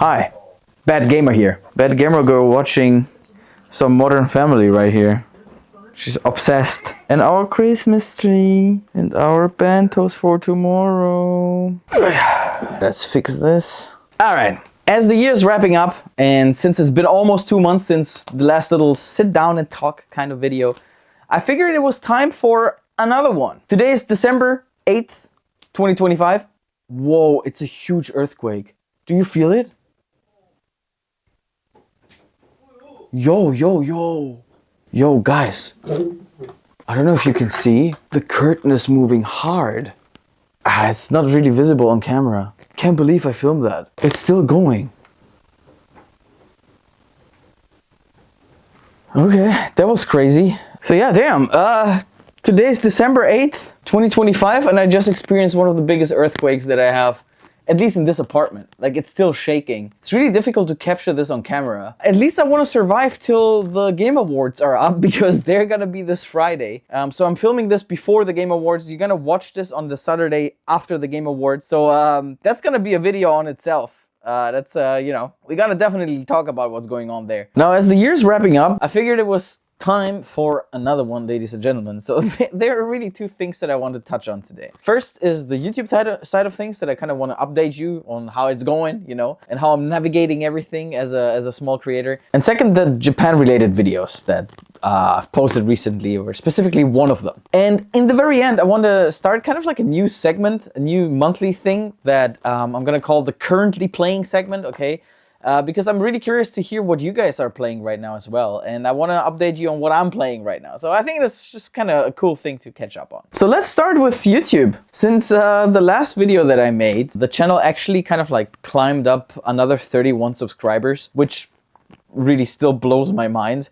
Hi, Bad Gamer here. Bad Gamer girl watching some Modern Family right here. She's obsessed. And our Christmas tree and our bentos for tomorrow. Let's fix this. Alright, as the year's wrapping up, and since it's been almost 2 months since the last little sit down and talk kind of video, I figured it was time for another one. Today is December 8th, 2025. Whoa, it's a huge earthquake. Do you feel it? Yo, yo, yo. Yo, guys. I don't know if you can see. The curtain is moving hard. It's not really visible on camera. Can't believe I filmed that. It's still going. Okay, that was crazy. So yeah, damn. Today is December 8th, 2025, and I just experienced one of the biggest earthquakes that I have, at least in this apartment. Like, it's still shaking. It's really difficult to capture this on camera. At least I want to survive till the Game Awards are up, because they're gonna be this Friday. So I'm filming this before the Game Awards. You're gonna watch this on the Saturday after the Game Awards. So that's gonna be a video on itself. You know, we gotta definitely talk about what's going on there. Now, as the year's wrapping up, I figured it was time for another one, ladies and gentlemen. So there are really two things that I want to touch on today. First is the YouTube side of things that I kind of want to update you on how it's going, you know, and how I'm navigating everything as a small creator. And second, the Japan related videos that I've posted recently, or specifically one of them. And in the very end, I want to start kind of like a new segment, a new monthly thing that I'm gonna call the currently playing segment, okay? Because I'm really curious to hear what you guys are playing right now as well. And I want to update you on what I'm playing right now. So I think that's just kind of a cool thing to catch up on. So let's start with YouTube. Since the last video that I made, the channel actually kind of like climbed up another 31 subscribers, which really still blows my mind.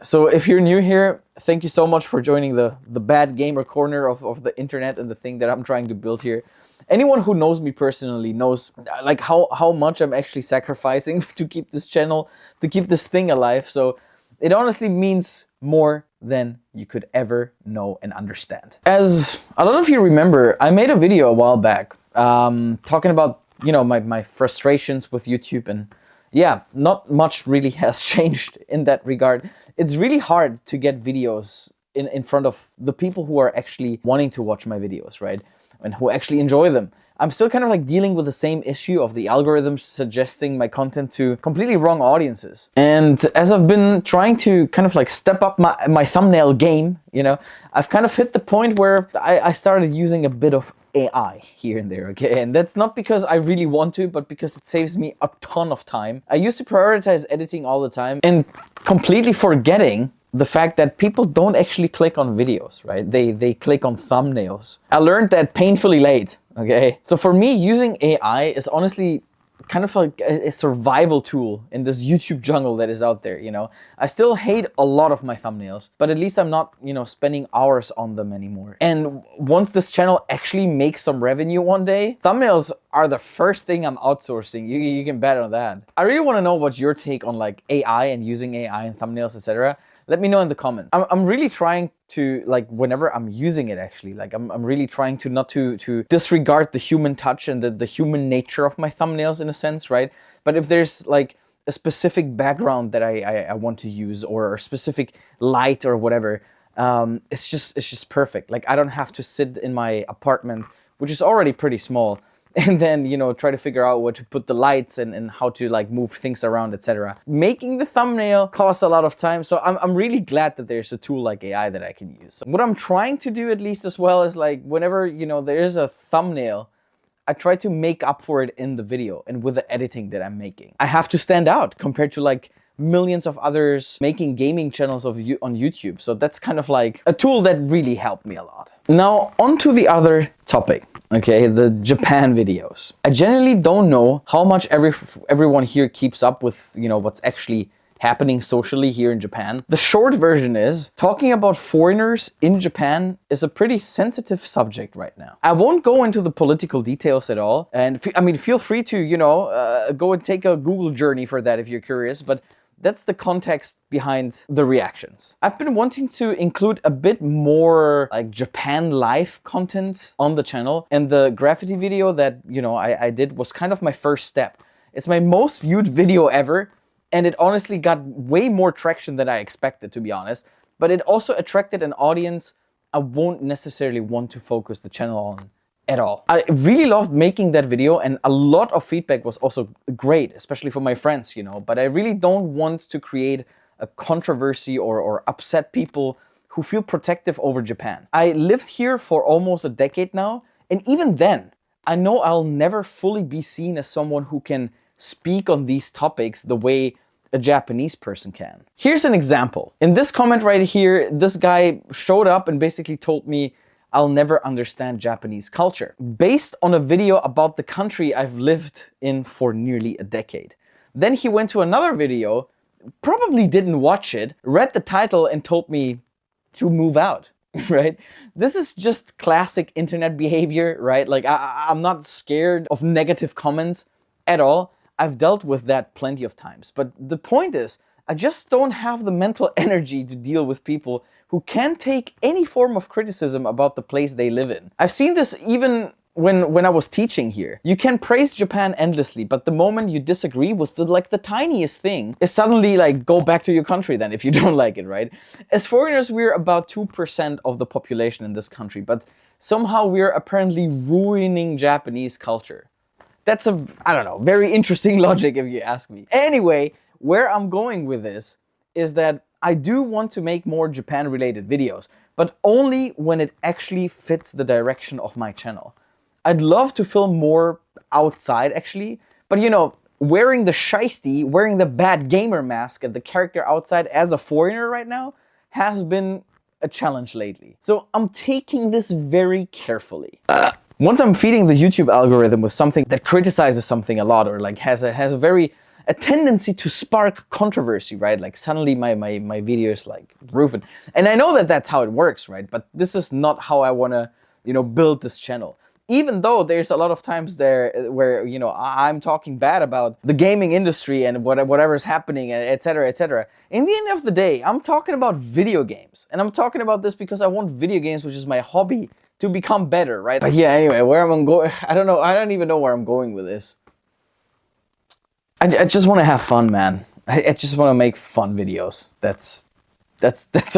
So if you're new here, thank you so much for joining the Bad Gamer corner of the internet and the thing that I'm trying to build here. Anyone who knows me personally knows like how much I'm actually sacrificing to keep this channel, to keep this thing alive. So it honestly means more than you could ever know and understand. As a lot of you remember, I made a video a while back talking about, you know, my frustrations with YouTube, and yeah, not much really has changed in that regard. It's really hard to get videos in front of the people who are actually wanting to watch my videos, right? And who actually enjoy them. I'm still kind of like dealing with the same issue of the algorithms suggesting my content to completely wrong audiences. And as I've been trying to kind of like step up my thumbnail game, you know, I've kind of hit the point where I started using a bit of AI here and there, okay? And that's not because I really want to, but because it saves me a ton of time. I used to prioritize editing all the time and completely forgetting the fact that people don't actually click on videos, right? They click on thumbnails. I learned that painfully late, okay? So for me, using AI is honestly kind of like a survival tool in this YouTube jungle that is out there, you know? I still hate a lot of my thumbnails, but at least I'm not, you know, spending hours on them anymore. And once this channel actually makes some revenue one day, thumbnails are the first thing I'm outsourcing. You can bet on that. I really want to know what's your take on like AI and using AI in thumbnails, etc. Let me know in the comments. I'm really trying to, like, whenever I'm using it actually, like I'm really trying to not to disregard the human touch and the human nature of my thumbnails in a sense, right? But if there's like a specific background that I want to use, or a specific light or whatever, it's just perfect. Like, I don't have to sit in my apartment, which is already pretty small, and then, you know, try to figure out where to put the lights and how to like move things around, etc. Making the thumbnail costs a lot of time, so I'm really glad that there's a tool like AI that I can use. What I'm trying to do, at least as well, is like whenever, you know, there is a thumbnail, I try to make up for it in the video and with the editing that I'm making. I have to stand out compared to like millions of others making gaming channels on YouTube. So that's kind of like a tool that really helped me a lot. Now, on to the other topic. Okay, the Japan videos. I generally don't know how much everyone here keeps up with, you know, what's actually happening socially here in Japan. The short version is, talking about foreigners in Japan is a pretty sensitive subject right now. I won't go into the political details at all. And I mean, feel free to, you know, go and take a Google journey for that if you're curious. But that's the context behind the reactions. I've been wanting to include a bit more like Japan life content on the channel, and the graffiti video that, you know, I did was kind of my first step. It's my most viewed video ever, and it honestly got way more traction than I expected, to be honest. But it also attracted an audience I won't necessarily want to focus the channel on at all. I really loved making that video, and a lot of feedback was also great, especially from my friends, you know. But I really don't want to create a controversy or upset people who feel protective over Japan. I lived here for almost a decade now, and even then, I know I'll never fully be seen as someone who can speak on these topics the way a Japanese person can. Here's an example. In this comment right here, this guy showed up and basically told me I'll never understand Japanese culture, based on a video about the country I've lived in for nearly a decade. Then he went to another video, probably didn't watch it, read the title and told me to move out, right? This is just classic internet behavior, right? Like I'm not scared of negative comments at all. I've dealt with that plenty of times. But the point is, I just don't have the mental energy to deal with people who can't take any form of criticism about the place they live in. I've seen this even when I was teaching here. You can praise Japan endlessly, but the moment you disagree with the tiniest thing, is suddenly like, go back to your country then if you don't like it, right? As foreigners, we're about 2% of the population in this country, but somehow we're apparently ruining Japanese culture. That's a, I don't know, very interesting logic if you ask me. Anyway, where I'm going with this is that I do want to make more Japan-related videos, but only when it actually fits the direction of my channel. I'd love to film more outside actually, but you know, wearing the shiesty, wearing the bad gamer mask and the character outside as a foreigner right now has been a challenge lately. So I'm taking this very carefully. Once I'm feeding the YouTube algorithm with something that criticizes something a lot, or like has a tendency to spark controversy, right? Like suddenly my video is like proven. And I know that that's how it works, right? But this is not how I want to, you know, build this channel. Even though there's a lot of times there where, you know, I'm talking bad about the gaming industry and whatever's happening, etc., etc. In the end of the day, I'm talking about video games. And I'm talking about this because I want video games, which is my hobby, to become better, right? But yeah, anyway, where am I going? I don't know. I don't even know where I'm going with this. I just want to have fun, man. I just want to make fun videos. That's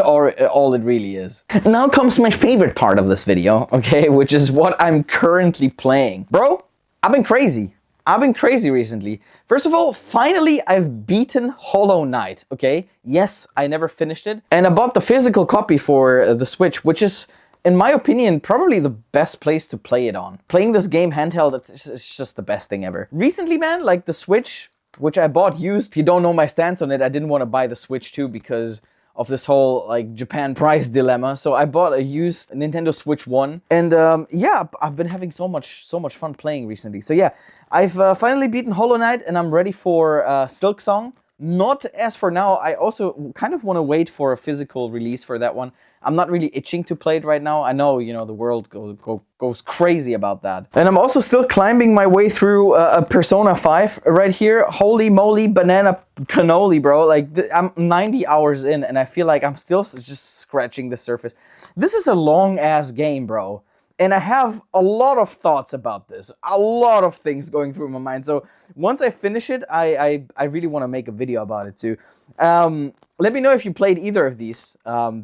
all it really is. Now comes my favorite part of this video, okay? Which is what I'm currently playing. Bro, I've been crazy. I've been crazy recently. First of all, finally I've beaten Hollow Knight, okay? Yes, I never finished it. And I bought the physical copy for the Switch, which is, in my opinion, probably the best place to play it on. Playing this game handheld, it's just the best thing ever. Recently, man, like the Switch, which I bought used. If you don't know my stance on it, I didn't want to buy the Switch 2 because of this whole like Japan price dilemma. So I bought a used Nintendo Switch 1. And yeah, I've been having so much fun playing recently. So yeah, I've finally beaten Hollow Knight and I'm ready for Silk Song. Not as for now, I also kind of want to wait for a physical release for that one. I'm not really itching to play it right now. I know, you know, the world goes crazy about that. And I'm also still climbing my way through a Persona 5 right here. Holy moly, banana cannoli, bro. Like, I'm 90 hours in and I feel like I'm still just scratching the surface. This is a long-ass game, bro. And I have a lot of thoughts about this, a lot of things going through my mind. So once I finish it, I really want to make a video about it too. Let me know if you played either of these.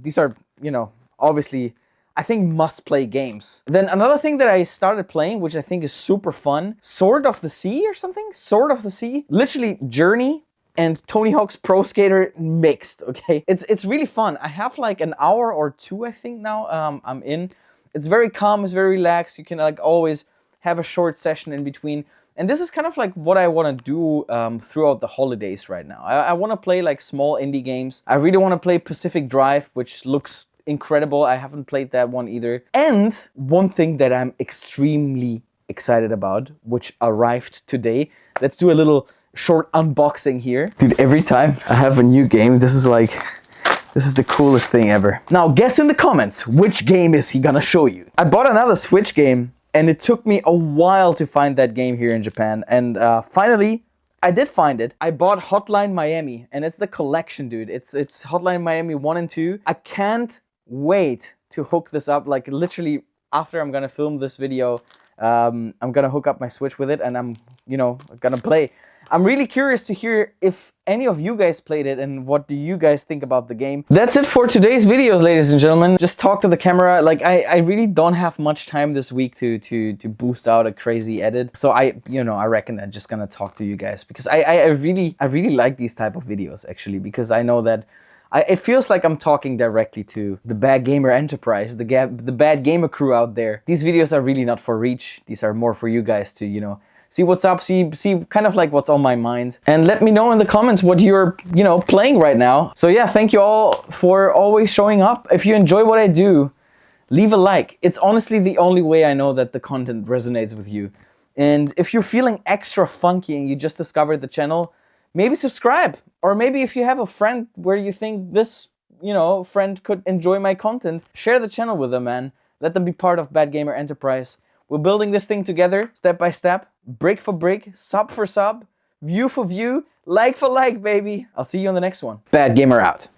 These are, you know, obviously, I think must-play games. Then another thing that I started playing, which I think is super fun, Sword of the Sea or something? Sword of the Sea? Literally Journey and Tony Hawk's Pro Skater mixed, okay? It's really fun. I have like an hour or two, I think now, I'm in. It's very calm, it's very relaxed. You can like always have a short session in between. And this is kind of like what I want to do throughout the holidays right now. I want to play like small indie games. I really want to play Pacific Drive, which looks incredible. I haven't played that one either. And one thing that I'm extremely excited about, which arrived today. Let's do a little short unboxing here. Dude, every time I have a new game, this is the coolest thing ever. Now, guess in the comments, which game is he gonna show you? I bought another Switch game, and it took me a while to find that game here in Japan. And finally, I did find it. I bought Hotline Miami, and it's the collection, dude. It's Hotline Miami 1 and 2. I can't wait to hook this up. Like, literally, after I'm gonna film this video, I'm gonna hook up my Switch with it, and I'm, you know, gonna play. I'm really curious to hear if any of you guys played it and what do you guys think about the game. That's it for today's videos, ladies and gentlemen. Just talk to the camera. Like, I really don't have much time this week to boost out a crazy edit. So I reckon I'm just gonna talk to you guys, because I really like these type of videos, actually, because I know that it feels like I'm talking directly to the Bad Gamer Enterprise, the Bad Gamer crew out there. These videos are really not for reach. These are more for you guys to, you know, see what's up, see kind of like what's on my mind. And let me know in the comments what you're, you know, playing right now. So yeah, thank you all for always showing up. If you enjoy what I do, leave a like. It's honestly the only way I know that the content resonates with you. And if you're feeling extra funky and you just discovered the channel, maybe subscribe. Or maybe if you have a friend where you think this, you know, friend could enjoy my content, share the channel with them, man. Let them be part of Bad Gamer Enterprise. We're building this thing together, step by step, brick for brick, sub for sub, view for view, like for like, baby. I'll see you on the next one. Bad Gamer out.